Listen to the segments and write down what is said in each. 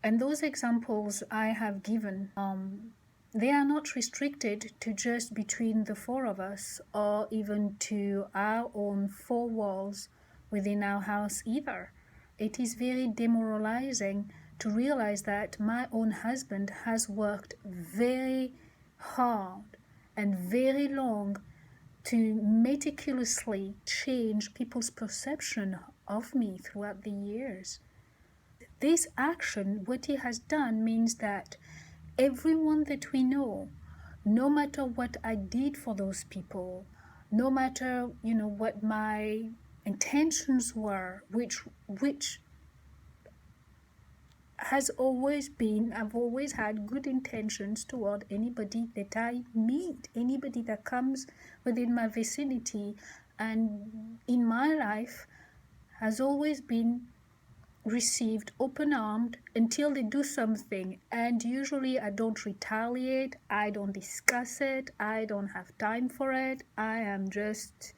And those examples I have given, they are not restricted to just between the four of us or even to our own four walls within our house either. It is very demoralizing to realize that my own husband has worked very hard and very long to meticulously change people's perception of me throughout the years. This action, what he has done, means that everyone that we know, no matter what I did for those people, no matter, what my intentions were, which has always been, I've always had good intentions toward anybody that I meet, anybody that comes within my vicinity, and in my life has always been received open-armed until they do something. And usually I don't retaliate, I don't discuss it, I don't have time for it. I am just,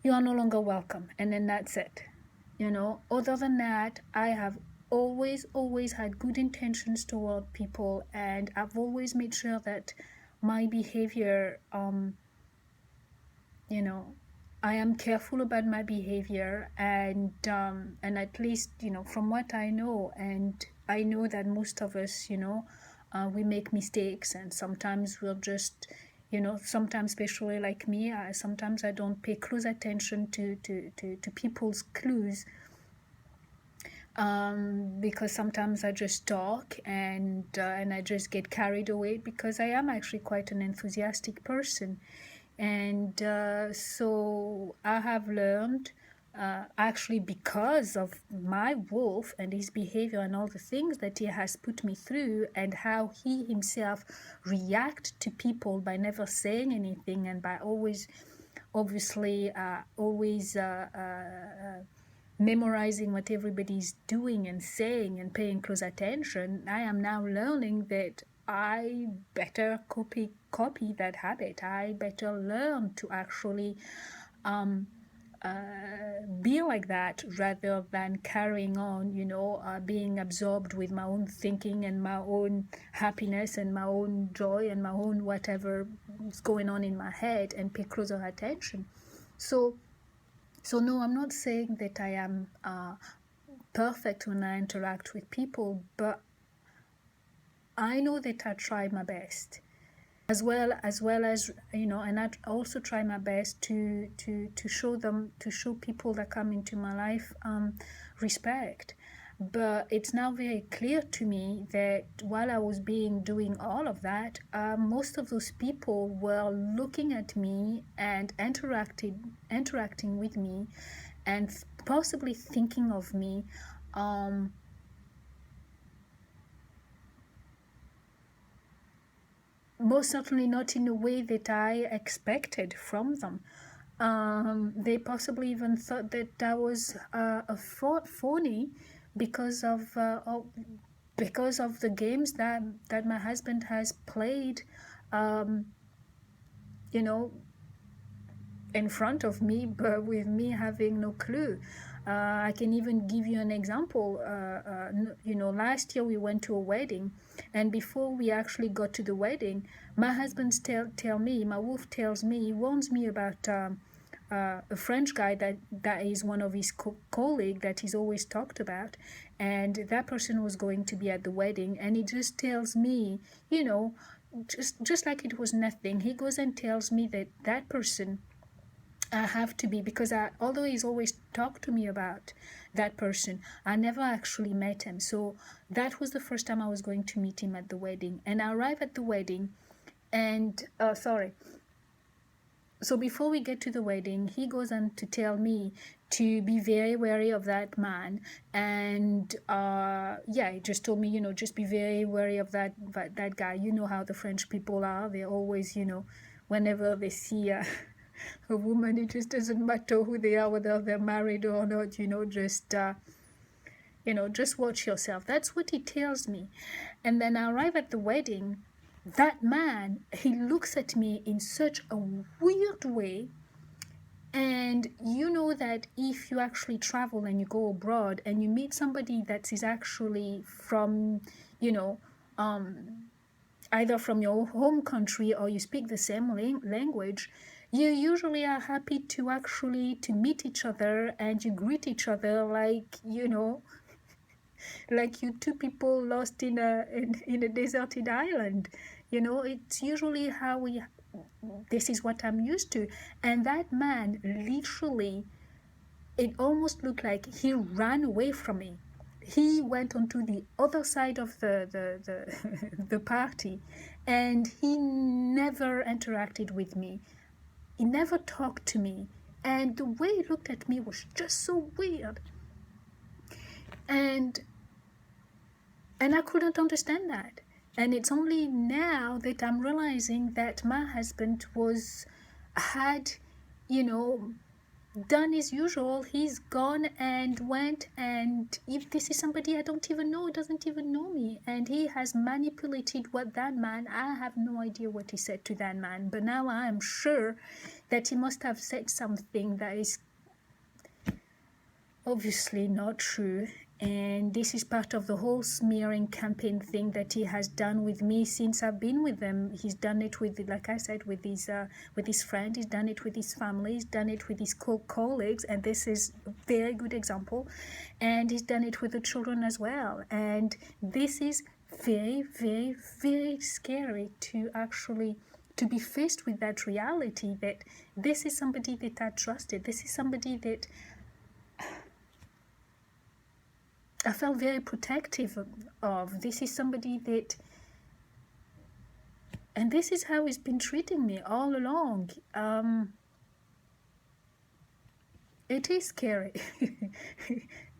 you are no longer welcome, and then that's it. Other than that, I have always had good intentions toward people, and I've always made sure that my behavior, I am careful about my behavior, and at least, from what I know, and I know that most of us, we make mistakes, and sometimes we'll just, sometimes, especially like me, sometimes I don't pay close attention to people's clues, because sometimes I just talk and I just get carried away, because I am actually quite an enthusiastic person. And so I have learned, actually because of my wolf and his behavior and all the things that he has put me through, and how he himself reacts to people by never saying anything, and by always, obviously, memorizing what everybody's doing and saying and paying close attention. I am now learning that I better copy that habit. I better learn to actually be like that, rather than carrying on, being absorbed with my own thinking and my own happiness and my own joy and my own whatever is going on in my head, and pay closer attention. So no, I'm not saying that I am perfect when I interact with people, but I know that I try my best, as well as and I also try my best to show people that come into my life respect. But it's now very clear to me that while I was doing all of that, most of those people were looking at me and interacting with me, and possibly thinking of me most certainly not in a way that I expected from them. They possibly even thought that I was a phony, because of the games that my husband has played, in front of me, but with me having no clue. I can even give you an example. Last year we went to a wedding, and before we actually got to the wedding, my husband my wolf tells me, he warns me about a French guy that is one of his colleague that he's always talked about, and that person was going to be at the wedding, and he just tells me, just like it was nothing, he goes and tells me that person, I have to be, because although he's always talked to me about that person, I never actually met him. So that was the first time I was going to meet him at the wedding. And I arrive at the wedding, and so before we get to the wedding, he goes on to tell me to be very wary of that man. And he just told me, just be very wary of that guy. You know how the French people are. They're always, whenever they see a woman, it just doesn't matter who they are, whether they're married or not, just watch yourself. That's what he tells me. And then I arrive at the wedding. That man, he looks at me in such a weird way, And you know that if you actually travel and you go abroad and you meet somebody that is actually from, you know, either from your home country or you speak the same language, you usually are happy to actually to meet each other, and you greet each other like, you know, like you two people lost in a deserted island. You know, it's usually how we, this is what I'm used to. And that man literally, it almost looked like he ran away from me. He went onto the other side of the party, and he never interacted with me. He never talked to me. And the way he looked at me was just so weird. And I couldn't understand that. And it's only now that I'm realizing that my husband had, you know, done his usual. He's gone and went, and if this is somebody I don't even know, doesn't even know me, and he has manipulated what that man, I have no idea what he said to that man, but now I am sure that he must have said something that is obviously not true. And this is part of the whole smearing campaign thing that he has done with me since I've been with him. He's done it with, like I said, with his friend. He's done it with his family. He's done it with his colleagues, and this is a very good example. And he's done it with the children as well. And this is very, very, very scary to actually to be faced with that reality, that this is somebody that I trusted. This is somebody that I felt very protective of. This is somebody that, and this is how he's been treating me all along. It is scary.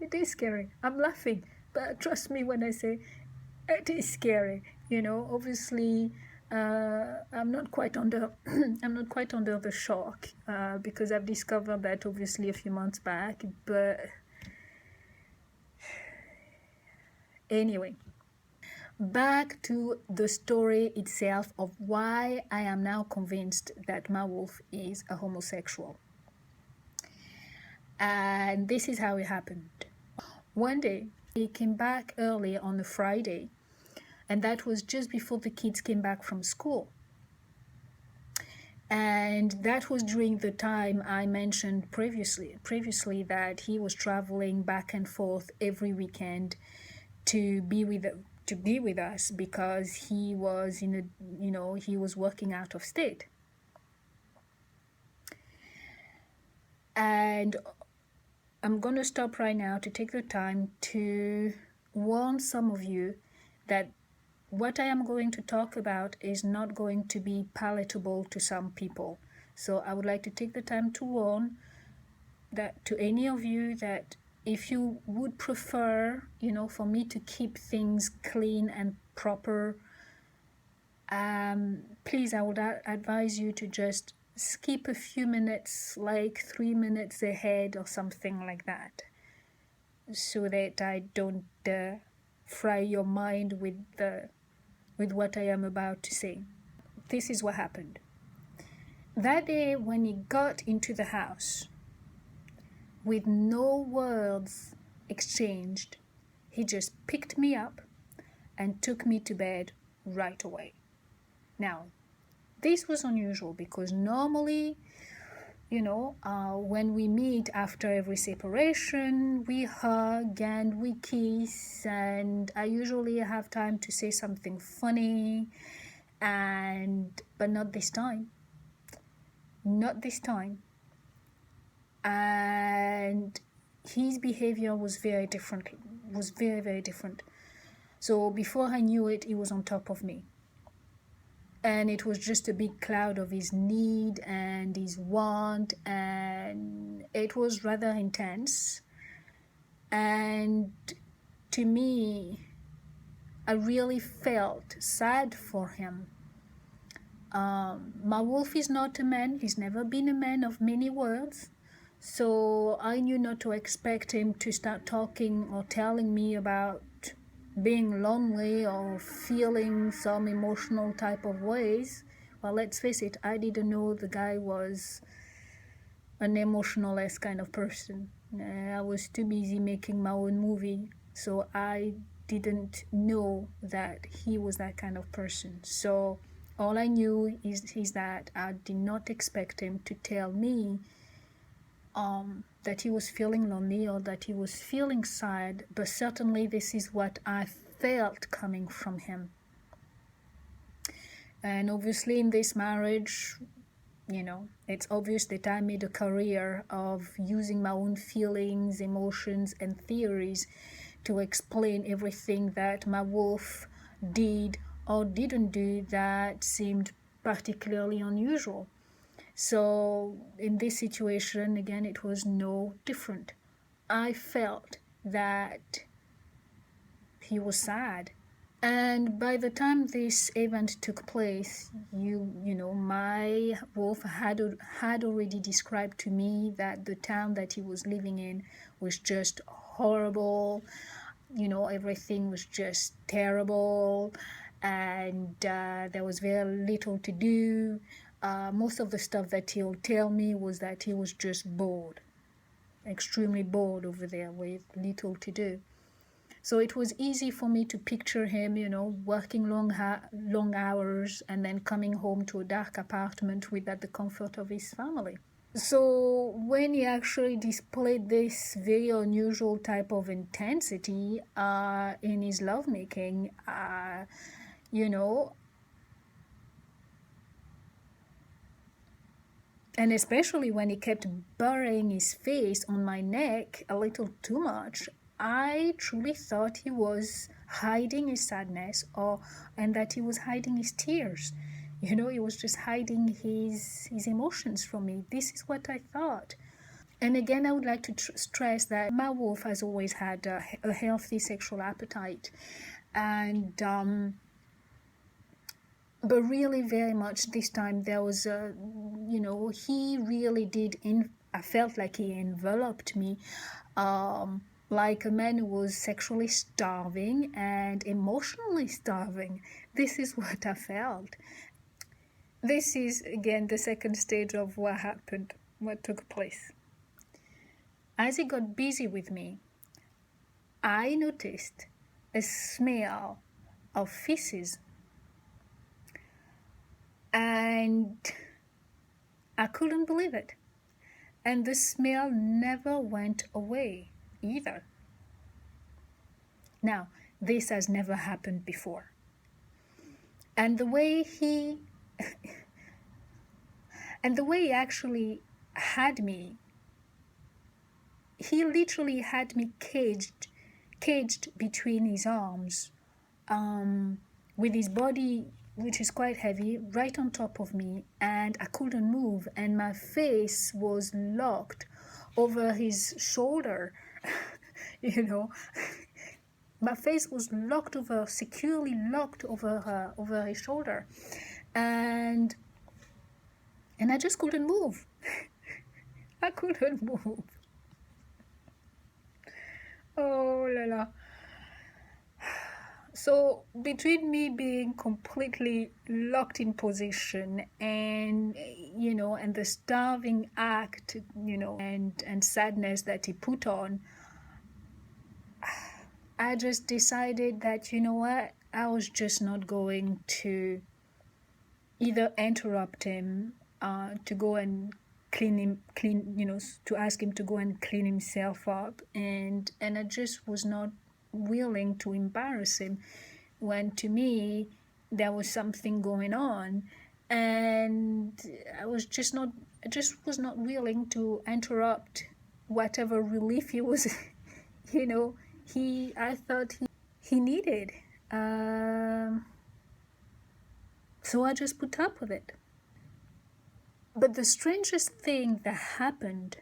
It is scary. I'm laughing, but trust me when I say it is scary. You know, obviously, I'm not quite under I'm not quite under the shock because I've discovered that obviously a few months back, but anyway, back to the story itself of why I am now convinced that my wolf is a homosexual. And this is how it happened. One day, he came back early on a Friday, and that was just before the kids came back from school. And that was during the time I mentioned previously that he was traveling back and forth every weekend to be with us because he was he was working out of state. And I'm going to stop right now to take the time to warn some of you that what I am going to talk about is not going to be palatable to some people. So I would like to take the time to warn that to any of you that if you would prefer, for me to keep things clean and proper, please, I would advise you to just skip a few minutes, like 3 minutes ahead or something like that, so that I don't fry your mind with what I am about to say. This is what happened. That day when he got into the house, with no words exchanged, he just picked me up and took me to bed right away. Now, this was unusual because normally, when we meet after every separation, we hug and we kiss, and I usually have time to say something funny, but not this time. Not this time. And his behavior was very different, was very, very different. So before I knew it, he was on top of me. And it was just a big cloud of his need and his want, and it was rather intense. And to me, I really felt sad for him. My wolf is not a man. He's never been a man of many words. So I knew not to expect him to start talking or telling me about being lonely or feeling some emotional type of ways. Well, let's face it, I didn't know the guy was an emotionless kind of person. I was too busy making my own movie, so I didn't know that he was that kind of person. So all I knew is that I did not expect him to tell me that he was feeling lonely or that he was feeling sad, but certainly this is what I felt coming from him. And obviously in this marriage, it's obvious that I made a career of using my own feelings, emotions, and theories to explain everything that my wolf did or didn't do that seemed particularly unusual. So in this situation, again, it was no different. I felt that he was sad. And by the time this event took place, my wolf had already described to me that the town that he was living in was just horrible. Everything was just terrible, and there was very little to do. Most of the stuff that he'll tell me was that he was just bored, extremely bored over there with little to do. So it was easy for me to picture him, working long hours and then coming home to a dark apartment without the comfort of his family. So when he actually displayed this very unusual type of intensity in his lovemaking, and especially when he kept burying his face on my neck a little too much, I truly thought he was hiding his sadness and that he was hiding his tears. He was just hiding his emotions from me. This is what I thought. And again, I would like to stress that my wolf has always had a healthy sexual appetite. And but really very much this time there was he really did I felt like he enveloped me like a man who was sexually starving and emotionally starving. This is what I felt. This is again the second stage of what happened, what took place. As he got busy with me, I noticed a smell of feces. And I couldn't believe it. And the smell never went away either. Now, this has never happened before. And the way he actually had me, he literally had me caged between his arms, with his body, which is quite heavy, right on top of me, and I couldn't move, and my face was locked over his shoulder. My face was securely locked over his shoulder, and I just couldn't move. I couldn't move. Oh la la. So between me being completely locked in position and and the starving act, and sadness that he put on, I just decided that I was just not going to either interrupt him to go and to ask him to go and clean himself up, and I just was not willing to embarrass him when to me there was something going on, and I just was not willing to interrupt whatever relief he was I thought he needed. So I just put up with it. But the strangest thing that happened,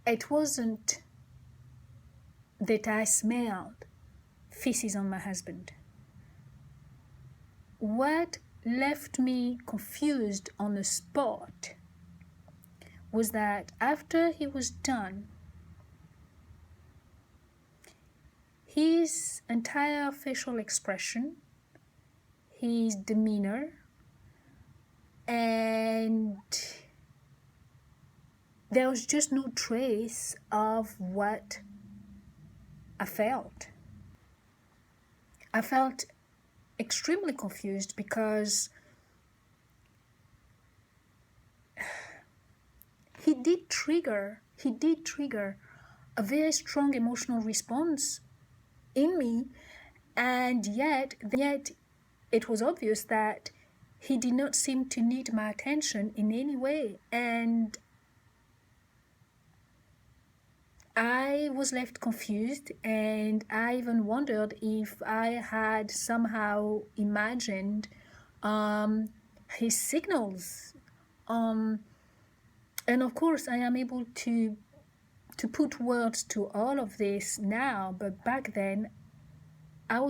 it wasn't that I smelled feces on my husband. What left me confused on the spot was that after he was done, his entire facial expression, his demeanor, and there was just no trace of what I felt. I felt extremely confused because he did trigger a very strong emotional response in me, and yet it was obvious that he did not seem to need my attention in any way. And I was left confused, and I even wondered if I had somehow imagined his signals. And of course, I am able to put words to all of this now, but back then, I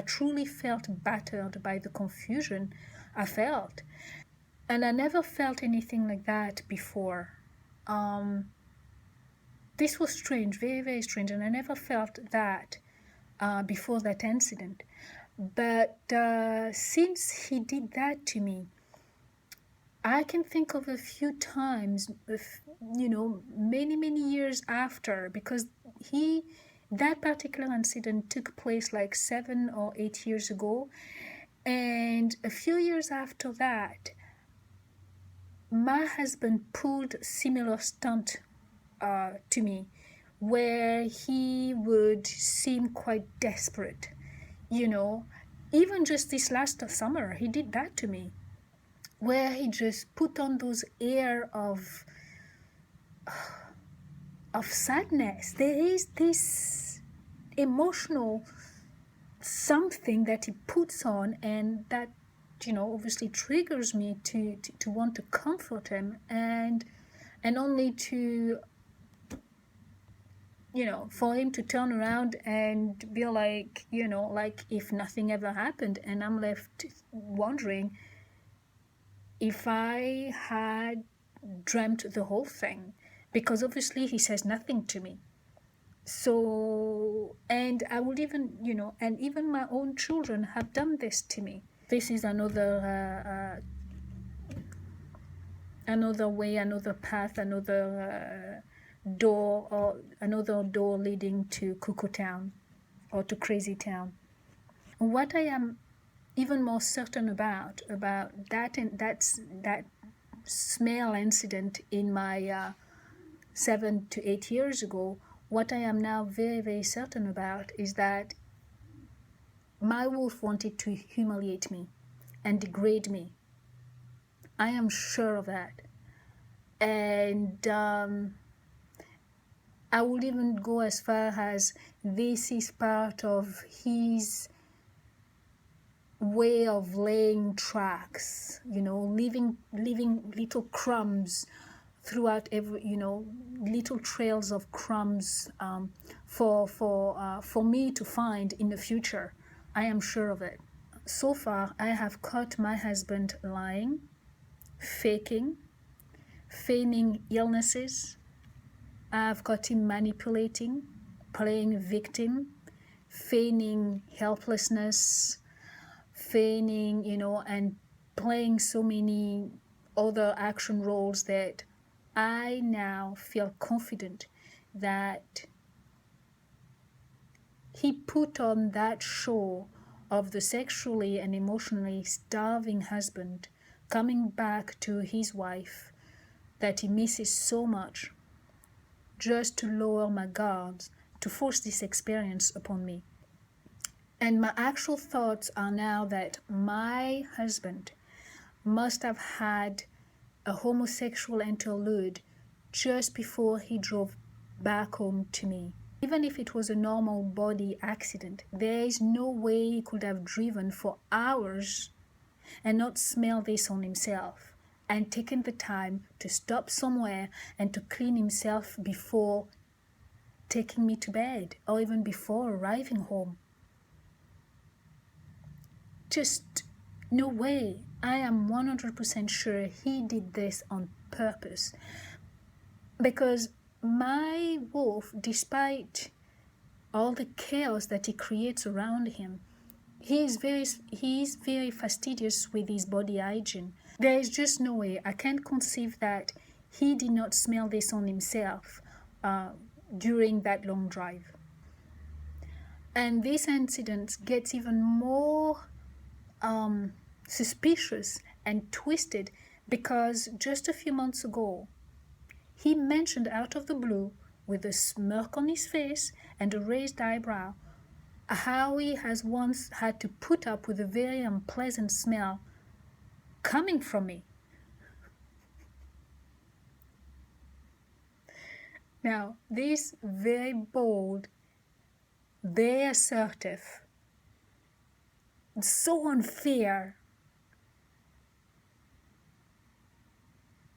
truly felt battered by the confusion I felt. And I never felt anything like that before. This was strange, very, very strange, and I never felt that before that incident. But since he did that to me, I can think of a few times, many years after, because that particular incident took place like 7 or 8 years ago. And a few years after that, my husband pulled similar stunt to me, where he would seem quite desperate. Even just this last summer, he did that to me, where he just put on those air of sadness. There is this emotional something that he puts on, and that obviously triggers me to want to comfort him, and only to for him to turn around and be like, like if nothing ever happened. And I'm left wondering if I had dreamt the whole thing, because obviously he says nothing to me. So, and I would even, and even my own children have done this to me. This is another way, another path, another door leading to Cuckoo Town, or to Crazy Town. What I am even more certain about that smell incident in my 7 to 8 years ago, what I am now very, very certain about is that my wolf wanted to humiliate me and degrade me. I am sure of that. And I would even go as far as this is part of his way of laying tracks, leaving little crumbs throughout every, little trails of crumbs for me to find in the future. I am sure of it. So far, I have caught my husband lying, faking, feigning illnesses. I've caught him manipulating, playing victim, feigning helplessness, feigning, and playing so many other action roles that I now feel confident that he put on that show of the sexually and emotionally starving husband coming back to his wife that he misses so much, just to lower my guards, to force this experience upon me. And my actual thoughts are now that my husband must have had a homosexual interlude just before he drove back home to me. Even if it was a normal body accident, there is no way he could have driven for hours and not smell this on himself, and taken the time to stop somewhere and to clean himself before taking me to bed, or even before arriving home. Just no way. I am 100% sure he did this on purpose, because my wolf, despite all the chaos that he creates around him, he is very fastidious with his body hygiene. There is just no way. I can't conceive that he did not smell this on himself during that long drive. And this incident gets even more suspicious and twisted because just a few months ago, he mentioned out of the blue, with a smirk on his face and a raised eyebrow, how he has once had to put up with a very unpleasant smell coming from me. Now, this very bold, very assertive, so unfair,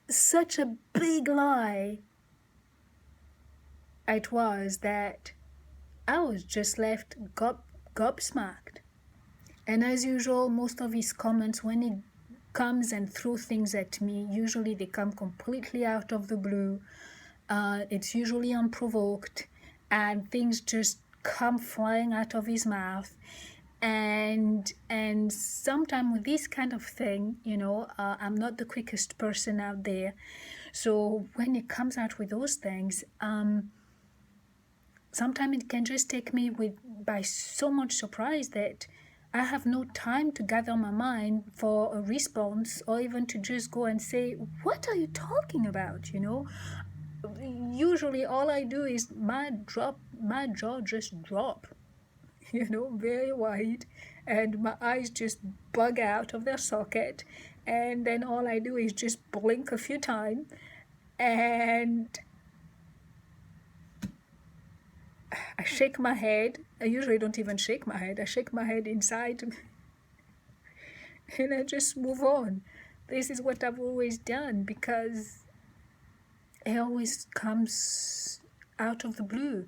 such a big lie it was that I was just left gobsmacked. And as usual, most of his comments, when he comes and throws things at me, usually they come completely out of the blue. It's usually unprovoked, and things just come flying out of his mouth. And sometimes with this kind of thing, I'm not the quickest person out there. So when it comes out with those things, sometimes it can just take me by so much surprise that I have no time to gather my mind for a response, or even to just go and say, what are you talking about? Usually all I do is my jaw just drop, very wide, and my eyes just bug out of their socket, and then all I do is just blink a few times, and I shake my head. I usually don't even shake my head. I shake my head inside and I just move on. This is what I've always done because it always comes out of the blue.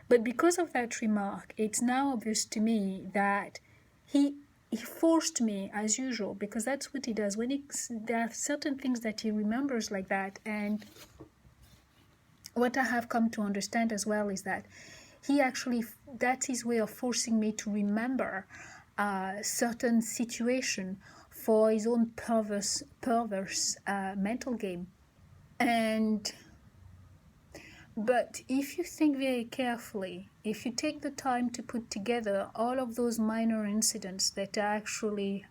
But because of that remark, it's now obvious to me that he forced me, as usual, because that's what he does. There are certain things that he remembers like that, and what I have come to understand as well is that that's his way of forcing me to remember certain situation for his own perverse mental game. But if you think very carefully, if you take the time to put together all of those minor incidents that are actually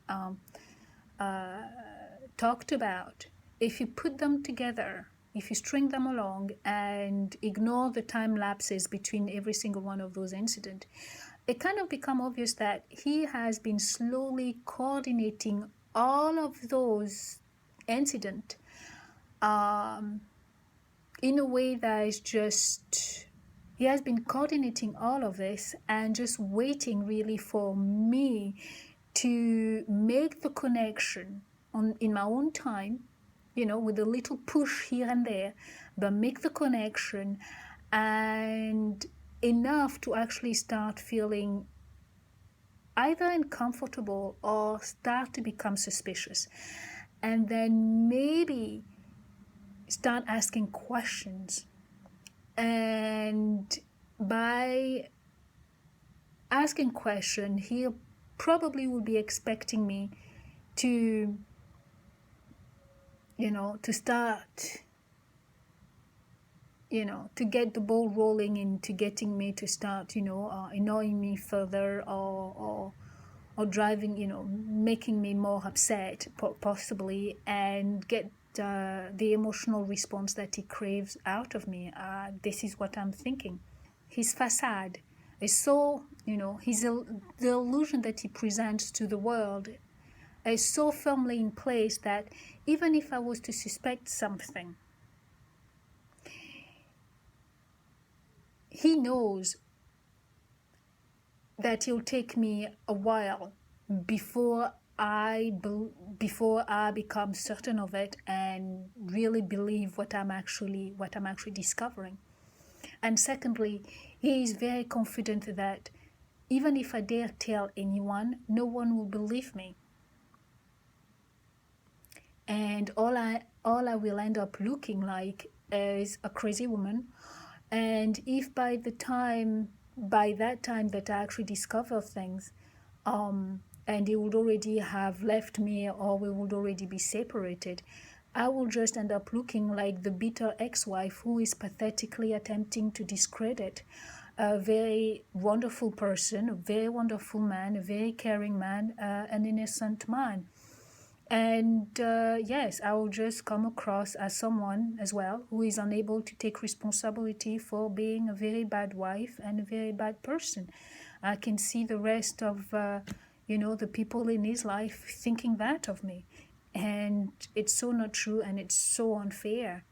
talked about, if you put them together, if you string them along and ignore the time lapses between every single one of those incidents, it kind of becomes obvious that he has been slowly coordinating all of those incidents in a way that is just, he has been coordinating all of this and just waiting really for me to make the connection in my own time, with a little push here and there, but make the connection and enough to actually start feeling either uncomfortable or start to become suspicious. And then maybe start asking questions. And by asking questions, he probably will be expecting me to start, to get the ball rolling into getting me to start, annoying me further or driving, making me more upset, possibly, and get the emotional response that he craves out of me. This is what I'm thinking. His facade is so, the illusion that he presents to the world is so firmly in place that even if I was to suspect something, he knows that it'll take me a while before I become certain of it and really believe what I'm actually discovering. And secondly, he is very confident that even if I dare tell anyone, no one will believe me. And all I will end up looking like is a crazy woman. And if by that time that I actually discover things, and he would already have left me, or we would already be separated, I will just end up looking like the bitter ex-wife who is pathetically attempting to discredit a very wonderful person, a very wonderful man, a very caring man, an innocent man. And yes, I will just come across as someone as well who is unable to take responsibility for being a very bad wife and a very bad person. I can see the rest of, the people in his life thinking that of me. And it's so not true and it's so unfair.